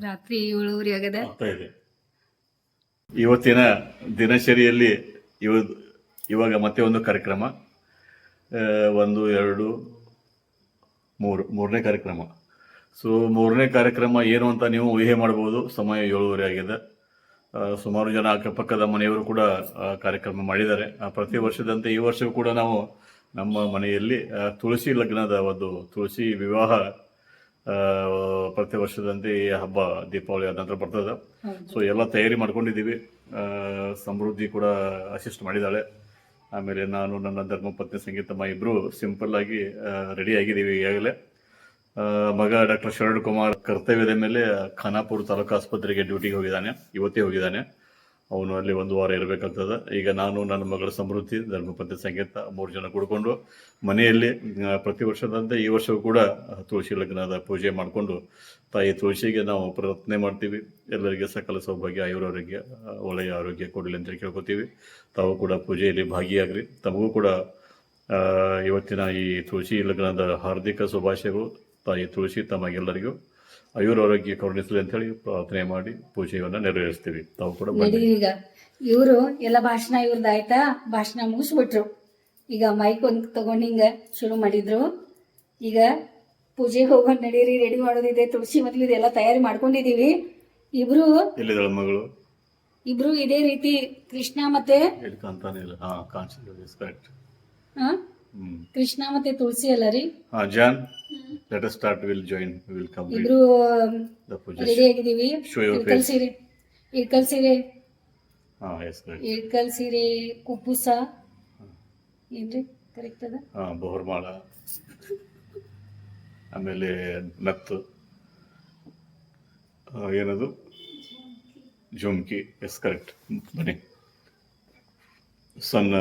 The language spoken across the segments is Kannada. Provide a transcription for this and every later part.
ರಾತ್ರಿ 7:30 ಆಗದ. ಆಗ್ತಾ ಇದೆ. ಇವತ್ತಿನ ದಿನಚರಿಯಲ್ಲಿ ಇವಾಗ ಮತ್ತೆ ಒಂದು ಕಾರ್ಯಕ್ರಮ, 1 2 3 ಮೂರನೇ ಕಾರ್ಯಕ್ರಮ. ಸೊ ಮೂರನೇ ಕಾರ್ಯಕ್ರಮ ಏನು ಅಂತ ನೀವು ಊಹೆ ಮಾಡ್ಬೋದು. ಸಮಯ 7:30 ಆಗಿದೆ. ಸುಮಾರು ಜನ ಅಕ್ಕಪಕ್ಕದ ಮನೆಯವರು ಕೂಡ ಕಾರ್ಯಕ್ರಮ ಮಾಡಿದ್ದಾರೆ. ಪ್ರತಿ ವರ್ಷದಂತೆ ಈ ವರ್ಷವೂ ಕೂಡ ನಾವು ನಮ್ಮ ಮನೆಯಲ್ಲಿ ತುಳಸಿ ಲಗ್ನದ ಒಂದು ತುಳಸಿ ವಿವಾಹ ಪ್ರತಿ ವರ್ಷದಂತೆ ಈ ಹಬ್ಬ ದೀಪಾವಳಿ ಆದ ನಂತರ ಬರ್ತದೆ. ಸೊ ಎಲ್ಲ ತಯಾರಿ ಮಾಡ್ಕೊಂಡಿದ್ದೀವಿ. ಸಮೃದ್ಧಿ ಕೂಡ ಅಸಿಸ್ಟ್ ಮಾಡಿದ್ದಾಳೆ. ಆಮೇಲೆ ನಾನು ನನ್ನ ಧರ್ಮಪತ್ನಿ ಸಂಗೀತಮ್ಮ ಇಬ್ಬರು ಸಿಂಪಲ್ ಆಗಿ ರೆಡಿ ಆಗಿದ್ದೀವಿ ಈಗಾಗಲೇ. ಮಗ ಡಾಕ್ಟರ್ ಶರಣ ಕುಮಾರ್ ಕರ್ತವ್ಯದ ಮೇಲೆ ಖಾನಾಪುರ ತಾಲೂಕು ಆಸ್ಪತ್ರೆಗೆ ಡ್ಯೂಟಿಗೆ ಹೋಗಿದ್ದಾನೆ. ಇವತ್ತೇ ಹೋಗಿದ್ದಾನೆ. ಅವನು ಅಲ್ಲಿ 1 ವಾರ ಇರಬೇಕಾಗ್ತದೆ. ಈಗ ನಾನು, ನನ್ನ ಮಗಳ ಸಮೃದ್ಧಿ, ಧರ್ಮಪತ್ನಿ ಸಂಗೀತ 3 ಜನ ಕೂಡ್ಕೊಂಡು ಮನೆಯಲ್ಲಿ ಪ್ರತಿ ವರ್ಷದಂತೆ ಈ ವರ್ಷವೂ ಕೂಡ ತುಳಸಿ ಲಗ್ನದ ಪೂಜೆ ಮಾಡಿಕೊಂಡು ತಾಯಿ ತುಳಸಿಗೆ ನಾವು ಪ್ರಾರ್ಥನೆ ಮಾಡ್ತೀವಿ. ಎಲ್ಲರಿಗೆ ಸಕಲ ಸೌಭಾಗ್ಯ, ಆಯುರಾರೋಗ್ಯ, ಒಳ್ಳೆಯ ಆರೋಗ್ಯ ಕೊಡಲಿ ಅಂತ ಕೇಳ್ಕೊತೀವಿ. ತಾವು ಕೂಡ ಪೂಜೆಯಲ್ಲಿ ಭಾಗಿಯಾಗ್ರಿ. ತಮಗೂ ಕೂಡ ಇವತ್ತಿನ ಈ ತುಳಸಿ ಲಗ್ನದ ಹಾರ್ದಿಕ ಶುಭಾಶಯಗಳು. ತಾಯಿ ತುಳಸಿ ತಮಗೆಲ್ಲರಿಗೂ ಆಯುರಾರೋಗ್ಯ ಕರುಣಿಸಲಿ ಅಂತ ಹೇಳಿ ಪ್ರಾರ್ಥನೆ ಮಾಡಿ ಪೂಜೆಯನ್ನು ನೆರವೇರಿಸ್ತೀವಿ. ತಾವು ಕೂಡ ಈಗ ಇವರು ಎಲ್ಲ ಭಾಷಣ ಇವ್ರದ್ದು ಆಯ್ತಾ, ಭಾಷಣ ಮುಗಿಸ್ಬಿಟ್ರು. ಈಗ ಮೈಕ್ ಒಂದು ತಗೊಂಡು ಹಿಂಗ ಶುರು ಮಾಡಿದ್ರು. ಈಗ ಪೂಜೆಗೆ ಹೋಗೋಣ ನಡೀರಿ, ರೆಡಿ ಮಾಡೋದಿದೆ. ತುಳಸಿ ಮದ್ವೆ ಎಲ್ಲ ತಯಾರಿ ಮಾಡ್ಕೊಂಡಿದೀವಿ. ಇಬ್ರು ಎಲ್ಲಿದ್ದಾಳೆ ಮಗಳು? ಇಬ್ರು ಇದೇ ರೀತಿ ಕೃಷ್ಣ ಮತ್ತೆ ಕೃಷ್ಣ ಮತ್ತೆ ತುಳಸಿ ಅಲ್ಲ ರೀ. John, let us start. Will join, will come. ಇಬ್ರು ರೆಡಿ ಆಗಿದೀವಿ. ಇಳ್ಕಲ್ ಸೀರೆ ಇಳ್ಕಲ್ ಸೀರೆ ಕುಪ್ಪುಸ ಏನ್ರಿ ಕರೆಕ್ಟ್ ಅದ? ಬಹುರ್ಮಾಳ, ಆಮೇಲೆ ನತ್ತು, ಏನದು ಜುಮ್ಕಿ. Yes correct. ಬನ್ನಿ. ಸಣ್ಣ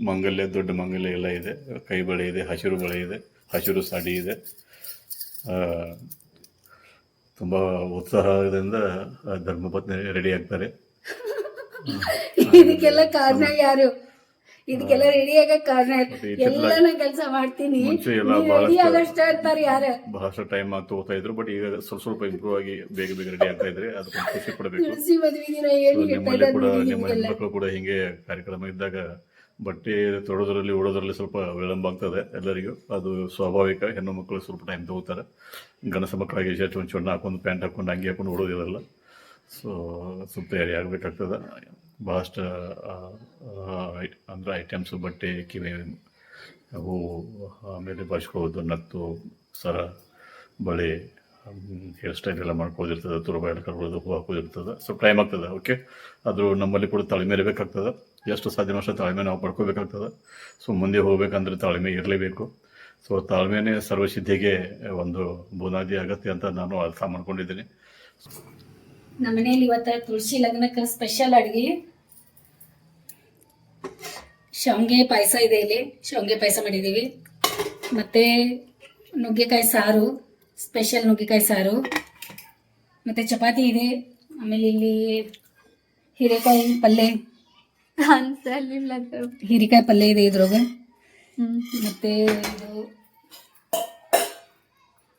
ಮಂಗಲ್ಯ, ದೊಡ್ಡ ಮಂಗಲ್ಯ ಎಲ್ಲ ಇದೆ. ಕೈ ಬಳೆ ಇದೆ, ಹಸಿರು ಬಳೆ ಇದೆ, ಹಸಿರು ಸಾಡಿ ಇದೆ. ತುಂಬ ಉತ್ಸಾಹದಿಂದ ಧರ್ಮಪತ್ನಿ ರೆಡಿ ಆಗ್ತಾರೆ. ಇದಕ್ಕೆಲ್ಲ ಕಾರಣ ಯಾರು? ಇದಕ್ಕೆಲ್ಲ ರೆಡಿ ಆಗಕ್ ಕಾರಣ ಎಲ್ಲ ನಾ ಕೆಲಸ ಮಾಡ್ತೀನಿ, ಮುಂಚೆ ಎಲ್ಲ ಬಹಳಷ್ಟು ಟೈಮ್ ತಗೋತಾ ಇದ್ರು. ಬಟ್ ಈಗ ಸ್ವಲ್ಪ ಇಂಪ್ರೂವ್ ಆಗಿ ಬೇಗ ರೆಡಿ ಆಗ್ತಾ ಇದ್ರೆ ಅದಕ್ಕೆ ಖುಷಿ ಪಡಬೇಕು. ನಿಮ್ಮಲ್ಲಿ ಕೂಡ ನಿಮ್ಮ ಹೆಣ್ಮಕ್ಳು ಕೂಡ ಹಿಂಗೆ ಕಾರ್ಯಕ್ರಮ ಇದ್ದಾಗ ಬಟ್ಟೆ ತೊಡೋದ್ರಲ್ಲಿ ಉಡೋದ್ರಲ್ಲಿ ಸ್ವಲ್ಪ ವಿಳಂಬ ಆಗ್ತದೆ ಎಲ್ಲರಿಗೂ. ಅದು ಸ್ವಾಭಾವಿಕ. ಹೆಣ್ಣು ಮಕ್ಕಳು ಸ್ವಲ್ಪ ಟೈಮ್ ತಗೋತಾರೆ. ಗಣಸ ಮಕ್ಕಳಾಗಿ ಶರ್ಟ್ ಚೊಣ್ಣ ಹಾಕೊಂಡು, ಪ್ಯಾಂಟ್ ಹಾಕೊಂಡು, ಅಂಗಿ ಹಾಕೊಂಡು ಉಡೋದಿರಲ್ಲ. ಸೊ ಸ್ವಲ್ಪ ತಯಾರಿ ಆಗಬೇಕಾಗ್ತದೆ. ಭಾಳಷ್ಟು ಅಂದರೆ ಐಟಮ್ಸು, ಬಟ್ಟೆ, ಕಿವಿ, ಹೂ, ಆಮೇಲೆ ಬರ್ಸ್ಕೋದು, ನತ್ತು, ಸರ, ಬಳೆ, ಹೇರ್ ಸ್ಟೈಲ್ ಎಲ್ಲ ಮಾಡ್ಕೋದಿರ್ತದೆ. ತುರುಬ ಕರ್ಕೊಳ್ಳೋದು, ಹೂ ಹಾಕೋದಿರ್ತದೆ. ಸ್ವಲ್ಪ ಟೈಮ್ ಆಗ್ತದೆ. ಓಕೆ, ಅದು ನಮ್ಮಲ್ಲಿ ಕೂಡ ತಾಳ್ಮೆ ಇರಬೇಕಾಗ್ತದೆ. ಎಷ್ಟು ಸಾಧ್ಯನಷ್ಟು ತಾಳ್ಮೆ ನಾವು ಪಡ್ಕೋಬೇಕಾಗ್ತದೆ. ಸೊ ಮುಂದೆ ಹೋಗ್ಬೇಕಂದ್ರೆ ತಾಳ್ಮೆ ಇರಲೇಬೇಕು. ಸೊ ತಾಳ್ಮೆನೇ ಸರ್ವಸಿದ್ಧಿಗೆ ಒಂದು ಬುನಾದಿ ಅಗತ್ಯ ಅಂತ ನಾನು ಅರ್ಥ ಮಾಡ್ಕೊಂಡಿದ್ದೀನಿ. ನಮ್ಮ ಮನೆಯಲ್ಲಿ ಇವತ್ತು ತುಳಸಿ ಲಗ್ನಕ್ಕೆ ಸ್ಪೆಷಲ್ ಅಡುಗೆ ಶಾವಿಗೆ ಪಾಯಸ ಇದೆ. ಇಲ್ಲಿ ಶಾವಿಗೆ ಪಾಯಸ ಮಾಡಿದ್ದೀವಿ. ಮತ್ತು ನುಗ್ಗೆಕಾಯಿ ಸಾರು, ಸ್ಪೆಷಲ್ ನುಗ್ಗೆಕಾಯಿ ಸಾರು, ಮತ್ತು ಚಪಾತಿ ಇದೆ. ಆಮೇಲೆ ಇಲ್ಲಿ ಹೀರೆಕಾಯಿ ಪಲ್ಯ, ಹೀರೆಕಾಯಿ ಪಲ್ಯ ಇದೆ ಇದ್ರೊಳಗೆ. ಮತ್ತು ಇದು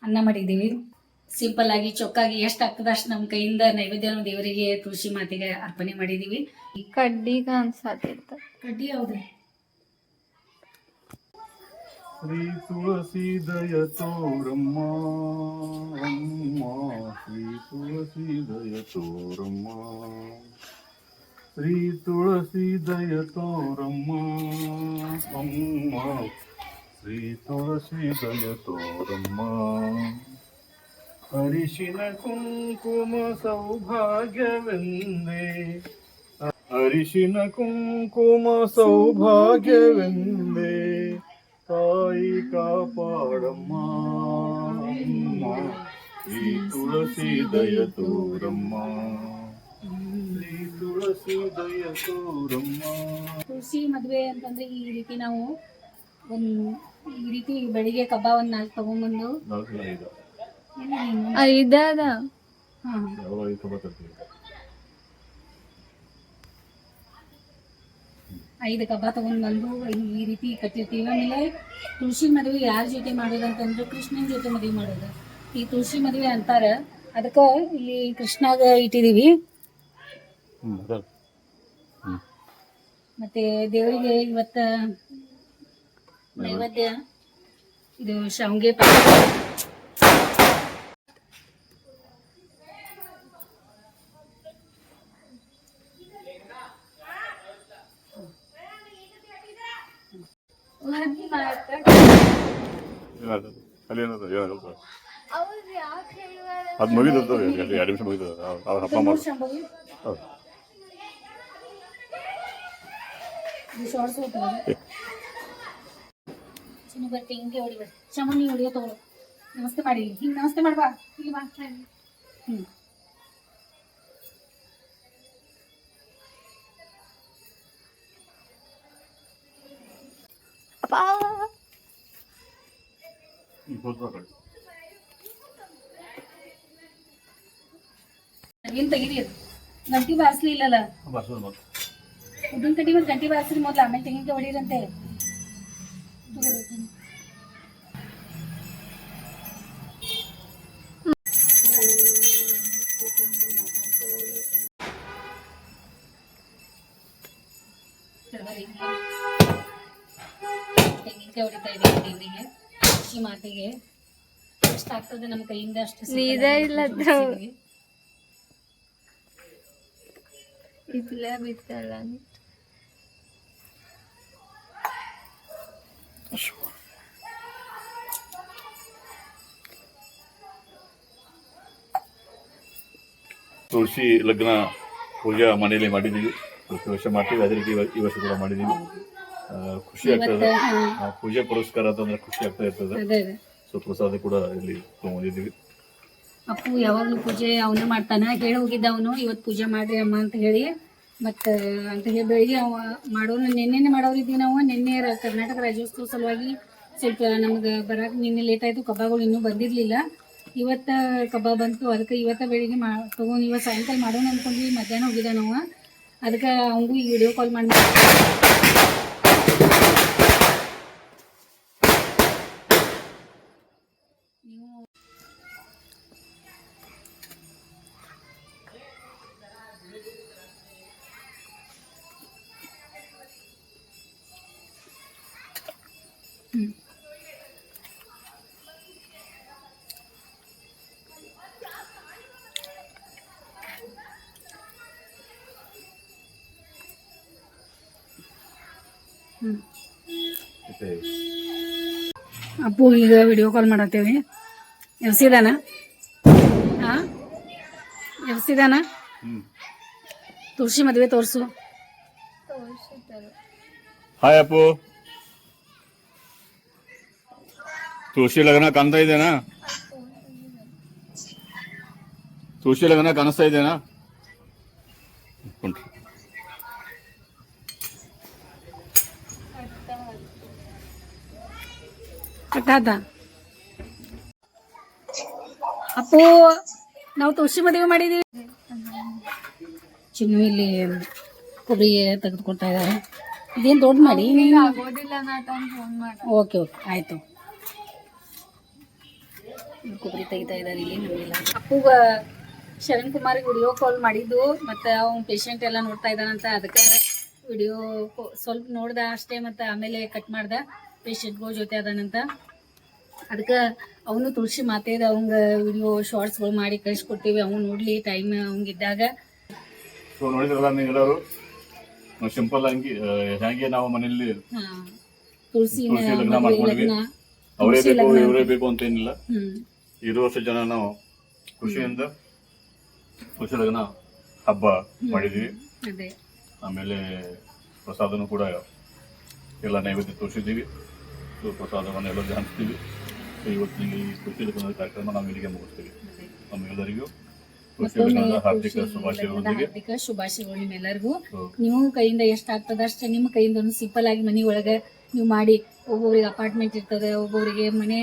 ಅನ್ನ ಮಾಡಿದ್ದೀವಿ. ಸಿಂಪಲ್ ಆಗಿ ಚೊಕ್ಕಾಗಿ ಎಷ್ಟು ಆಗ್ತದ ಅಷ್ಟು ನಮ್ಮ ಕೈಯಿಂದ ನೈವೇದ್ಯನ ದೇವರಿಗೆ ತುಳಸಿ ಮಾತೆಗೆ ಅರ್ಪಣೆ ಮಾಡಿದೀವಿ. ಕಡ್ಡಿಗ ಅನ್ಸಾತಿರ್ತ. ಕಡ್ಡಿ ಯಾವ್ದು? ಶ್ರೀ ತುಳಸಿ ದಯ ತೋರಮ್ಮ, ಶ್ರೀ ತುಳಸಿ ದಯ ತೋರಮ್ಮ, ಶ್ರೀ ತುಳಸಿ ದಯ ತೋರಮ್ಮ, ಶ್ರೀ ತುಳಸಿ ದಯ ತೋರಮ್ಮ. ಅರಿಶಿನ ಕುಂಕುಮ ಸೌಭಾಗ್ಯವೆಂದೇ, ಅರಿಶಿನ ಕುಂಕುಮ ಸೌಭಾಗ್ಯವೆಂದೇ, ತಾಯಿ ಕಾಪಾಡಮ್ಮ, ಶ್ರೀ ತುಳಸಿ ದಯ ತೋರಮ್ಮ, ಶ್ರೀ ತುಳಸಿ ದಯ ತೋರಮ್ಮ. ತುಳಸಿ ಮದುವೆ ಅಂತಂದ್ರೆ ಈ ರೀತಿ ನಾವು ಈ ರೀತಿ ಬೆಳಿಗ್ಗೆ ಕಬ್ಬ 4 ತಗೊಂಡ್ಬಂದು 5 ಕಬ್ಬ ತಗೊಂಡ್ಬಂದು ಈ ರೀತಿ ಕಟ್ಟಿರ್ತೀವಿ. ಆಮೇಲೆ ತುಳಸಿ ಮದುವೆ ಯಾರ ಜೊತೆ ಮಾಡೋದು ಅಂತಂದ್ರೆ ಕೃಷ್ಣನ ಜೊತೆ ಮದುವೆ ಮಾಡೋದು. ಈ ತುಳಸಿ ಮದುವೆ ಅಂತಾರೆ ಅದಕ್ಕೆ ಇಲ್ಲಿ ಕೃಷ್ಣಾಗ ಇಟ್ಟಿದೀವಿ. ಮತ್ತೆ ದೇವರಿಗೆ ಇವತ್ತ ನೈವೇದ್ಯ ಇದು ಶಾವಿಗೆ ಅದು ಮುಗಿದು 2 ನಿಮಿಷ ಮುಗಿದು ಹಬ್ಬ ಮಾಡಿ ಶಾರ್ಟ್ಸ್ ಹೋಗ್ತಾರೆ ಚಿನ್ನ ಬರ್ತಿ ಹಿಂಗೆ ಹೊಡಿಬೇಡ ಚಮನಿ ಹೊಡಿಯೋ ತಗೊಳು. ನಮಸ್ತೆ ಮಾಡಿ ಹಿಂಗೆ ನಮಸ್ತೆ ಮಾಡ್ಬಾ ಇಲ್ಲಿ ಬಾ. ಏನ್ ತೆಗಿರಿ ಅದು ಗಂಟಿ ಬಾರಿಸ್ಲಿ ಇಲ್ಲಲ್ಲ ಉದ್ದಿನ ಕಡ್ಡಿ ಮತ್ತೆ ಗಂಟಿ ಬಾರಿಸ್ರಿ ಮೊದ್ಲು, ಆಮೇಲೆ ತೆಂಗಿನಕಾಯಿ ಹೊಡೀರಂತೆ. ತೆಂಗಿನಕಾಯಿ ಹೊಡಿತಾ ಇದ್ದೀವಿ ದೇವರಿಗೆ, ಕೃಷಿ ಮಾತೆಗೆ. ಎಷ್ಟಾಗ್ತದೆ ನಮ್ಮ ಕೈಯಿಂದ ಅಷ್ಟು ಇದ್ಲ ಬಿತ್ತಲ್ಲ ತುಳಸಿ ಲಗ್ನ ಪೂಜಾ ಮನೆಯಲ್ಲಿ ಮಾಡಿದ್ದೀವಿ. ಪ್ರತಿ ವರ್ಷ ಮಾಡ್ತೀವಿ, ಅದೇ ರೀತಿ ಈ ವರ್ಷ ಕೂಡ ಮಾಡಿದ್ದೀವಿ. ಖುಷಿ ಆಗ್ತದೆ. ಪೂಜೆ ಪುರಸ್ಕಾರ ಅಂತಂದ್ರೆ ಖುಷಿ ಆಗ್ತಾ ಇರ್ತದೆ. ಸೊ ಪ್ರಸಾದ ಕೂಡ ಇಲ್ಲಿ ತಗೊಂಡಿದ್ದೀವಿ. ಅಪ್ಪು ಯಾವಾಗಲೂ ಪೂಜೆ ಅವನೇ ಮಾಡ್ತಾನ. ಹೇಳಿ ಹೋಗಿದ್ದ ಅವನು ಇವತ್ತು ಪೂಜೆ ಮಾಡ್ರಿ ಅಮ್ಮ ಅಂತ ಹೇಳಿ. ಮತ್ತು ಅಂತ ಹೇಳಿ ಬೆಳಿಗ್ಗೆ ಅವ ಮಾಡೋನು ನಿನ್ನೆ ಮಾಡೋರಿದ್ದೀವಿ ನಾವು. ನಿನ್ನೆ ಕರ್ನಾಟಕ ರಾಜ್ಯೋತ್ಸವ ಸಲುವಾಗಿ ಸ್ವಲ್ಪ ನಮ್ಗೆ ಬರಕ್ಕೆ ನಿನ್ನೆ ಲೇಟ್ ಆಯಿತು, ಕಬ್ಬಾಗಳು ಇನ್ನೂ ಬಂದಿರಲಿಲ್ಲ. ಇವತ್ತು ಕಬ್ಬ ಬಂತು, ಅದಕ್ಕೆ ಇವತ್ತು ಬೆಳಿಗ್ಗೆ ತೊಗೊಂಡು ಇವತ್ತು ಸಾಯಂಕಾಲ ಮಾಡೋಣ ಅಂದ್ಕೊಂಡ್ವಿ. ಮಧ್ಯಾಹ್ನ ಹೋಗಿದ್ದ ನಾವು, ಅದಕ್ಕೆ ಅವಂಗೂ ಈಗ ವಿಡಿಯೋ ಕಾಲ್ ಮಾಡಿ ಅಪ್ಪು ಈಗ ವಿಡಿಯೋ ಕಾಲ್ ಮಾಡತ್ತೇವಿ. ಎವ್ಸಿದಾನ? ಹಾಂ ಎವ್ಸಿದಾನ? ತುಳಸಿ ಮದುವೆ ತೋರಿಸು. ಹಾಯ್ ಅಪ್ಪು, ತುಳಸಿ ಲಗ್ನ ಕಾಣ್ತಾ ಇದೆನಾ? ತುಳಸಿ ಲಗ್ನ ಕಾಣಿಸ್ತಾ ಇದೆನಾ? ಕಟ್ಟಾದ ಅಪ್ಪು, ನಾವು ತುಳಸಿ ಮದುವೆ ಮಾಡಿದೀವಿ. ಚಿನ್ನು ಇಲ್ಲಿ ಕೊಬ್ಬರಿ ತೆಗೆದುಕೊಳ್ತಾ ಇದ್ದಾರೆ. ಇದೇನು ದೊಡ್ಡ ಮಾಡಿ ಓಕೆ ಓಕೆ ಆಯಿತು. ಕೊಬ್ಬರಿ ತೆಗಿತಾ ಇದ್ದಾರೆ ಇಲ್ಲಿ ನಮಗೆಲ್ಲ. ಅಪ್ಪುಗ ಶರಣ್ ಕುಮಾರ್ಗೆ ವಿಡಿಯೋ ಕಾಲ್ ಮಾಡಿದ್ದು, ಮತ್ತು ಅವ್ನು ಪೇಷಂಟ್ ಎಲ್ಲ ನೋಡ್ತಾ ಇದ್ದಾನಂತ, ಅದಕ್ಕೆ ವಿಡಿಯೋ ಸ್ವಲ್ಪ ನೋಡ್ದ ಅಷ್ಟೇ, ಮತ್ತು ಆಮೇಲೆ ಕಟ್ ಮಾಡ್ದೆ. ಪೇಷಂಟ್ಗಳ ಜೊತೆ ಅದಾನಂತ, ಅದಕ್ಕೆ ಅವನು ತುಳಸಿ ಮಾತೇದ ಅವಂಗ ವಿಡಿಯೋ ಶಾರ್ಟ್ಸ್ಗಳು ಮಾಡಿ ಕಳಿಸ್ಕೊಡ್ತೀವಿ. ಅವ್ನು ನೋಡ್ಲಿ ಟೈಮ್ ಅವಂಗಿದ್ದಾಗ. ಸೊ ನೋಡಿದ್ರಲ್ಲ ನೀವೆಲ್ಲರೂ, ಸಿಂಪಲ್ ಆಗಿ ಹೇಗೆ ನಾವು ಮನೆಯಲ್ಲಿ ತುಳಸಿ ಲಗ್ನ ಮಾಡ್ಕೊಂಡ್ವಿ. ಅವರೇ ಬೇಕು ಇವರೇ ಬೇಕು ಅಂತ ಏನಿಲ್ಲ. ಇರುವಷ್ಟು ಜನ ನಾವು ಖುಷಿಯಿಂದ ತುಳಸಿ ಲಗ್ನ ಹಬ್ಬ ಮಾಡಿದ್ವಿ. ಆಮೇಲೆ ಪ್ರಸಾದನೂ ಕೂಡ ಎಲ್ಲ ನೈವೇದ್ಯ ತೋರಿಸಿದ್ದೀವಿ. ಸೊ ಪ್ರಸಾದವನ್ನು ಎಲ್ಲರಿಗೂ ಹಂಚ್ತೀವಿ. ಇವತ್ತಿನ ಈ ತುಳಸಿ ಲಗ್ನದ ಕಾರ್ಯಕ್ರಮ ನಾವು ಇಲ್ಲಿಗೆ ಮುಗಿಸ್ತೀವಿ. ನಮ್ಮೆಲ್ಲರಿಗೂ ಹಾರ್ದಿಕ ಶುಭಾಶಯಗಳು ನಿಮ್ಮೆಲ್ಲರಿಗೂ. ನೀವು ಕೈಯಿಂದ ಎಷ್ಟಾಗ್ತದ ಅಷ್ಟೇ ನಿಮ್ಮ ಕೈಯಿಂದ ಒಂದು ಸಿಂಪಲ್ ಆಗಿ ಮನೆ ಒಳಗೆ ನೀವು ಮಾಡಿ. ಒಬ್ಬೊಬ್ರಿಗೆ ಅಪಾರ್ಟ್ಮೆಂಟ್ ಇರ್ತದೆ, ಒಬ್ಬೊಬ್ಬರಿಗೆ ಮನೆ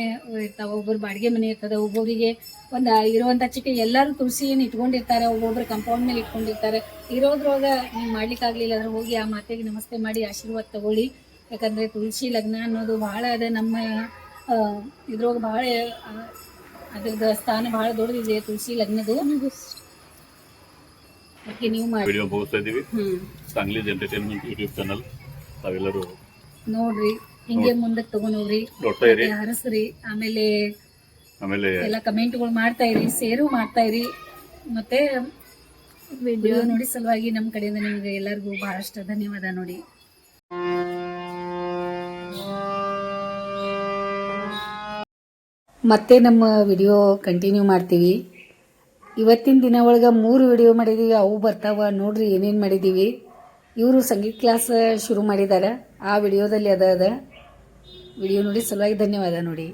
ಇರ್ತಾವೆ, ಒಬ್ಬರು ಬಾಡಿಗೆ ಮನೆ ಇರ್ತದೆ, ಒಬ್ಬೊಬ್ಬರಿಗೆ ಒಂದು ಇರುವಂಥ ಚಿಕ್ಕ ಎಲ್ಲರೂ ತುಳಸಿ ಏನು ಇಟ್ಕೊಂಡಿರ್ತಾರೆ, ಒಬ್ಬೊಬ್ರು ಕಂಪೌಂಡ್ ಮೇಲೆ ಇಟ್ಕೊಂಡಿರ್ತಾರೆ. ಇರೋದ್ರೊಳಗೆ ನೀವು ಮಾಡ್ಲಿಕ್ಕಾಗಲಿಲ್ಲ ಅಂದ್ರೆ ಹೋಗಿ ಆ ಮಾತೆಗೆ ನಮಸ್ತೆ ಮಾಡಿ ಆಶೀರ್ವಾದ ತಗೊಳ್ಳಿ. ಯಾಕಂದರೆ ತುಳಸಿ ಲಗ್ನ ಅನ್ನೋದು ಭಾಳ ಅದ ನಮ್ಮ ಇದ್ರೊಳಗೆ ಭಾಳ ಅದ್ರದ್ದು ಸ್ಥಾನ ಬಹಳ ದೊಡ್ಡದಿದೆ ತುಳಸಿ ಲಗ್ನದು. ಅದಕ್ಕೆ ನೀವು ಮಾಡಿ ವಿಡಿಯೋ ಮುಗಿಸ್ತಾ ಇದ್ದೀವಿ. ಹ್ಮ್ ಸಾಂಗ್ಲೀಸ್ ಎಂಟರ್ಟೈನ್ಮೆಂಟ್ ಯೂಟ್ಯೂಬ್ ಚಾನಲ್ ತಾವೆಲ್ಲರೂ ನೋಡ್ರಿ, ಹಿಂಗೆ ಮುಂದಕ್ಕೆ ತಗೊಂಡೋಗ್ರಿ, ನೋಡ್ತಾ ಇರಿ. ಹರಸ್ರಿ. ಆಮೇಲೆ ಆಮೇಲೆ ಎಲ್ಲ ಕಮೆಂಟ್ಗಳು ಮಾಡ್ತಾ ಇರಿ, ಶೇರು ಮಾಡ್ತಾ ಇರಿ. ಮತ್ತೆ ವಿಡಿಯೋ ನೋಡಿ ಸಲುವಾಗಿ ನಮ್ಮ ಕಡೆಯಿಂದ ನಿಮಗೆ ಎಲ್ಲರಿಗೂ ಬಹಳಷ್ಟು ಧನ್ಯವಾದ ನೋಡಿ. ಮತ್ತೆ ನಮ್ಮ ವಿಡಿಯೋ ಕಂಟಿನ್ಯೂ ಮಾಡ್ತೀವಿ. ಇವತ್ತಿನ ದಿನ ಒಳಗೆ 3 ವಿಡಿಯೋ ಮಾಡಿದ್ದೀವಿ, ಅವು ಬರ್ತಾವ ನೋಡ್ರಿ ಏನೇನು ಮಾಡಿದ್ದೀವಿ. ಇವರು ಸಂಗೀತ ಕ್ಲಾಸ್ ಶುರು ಮಾಡಿದ್ದಾರೆ, ಆ ವಿಡಿಯೋದಲ್ಲಿ ಅದ ವಿಡಿಯೋ ನೋಡಿ ಸಲುವಾಗಿ ಧನ್ಯವಾದ ನೋಡಿ.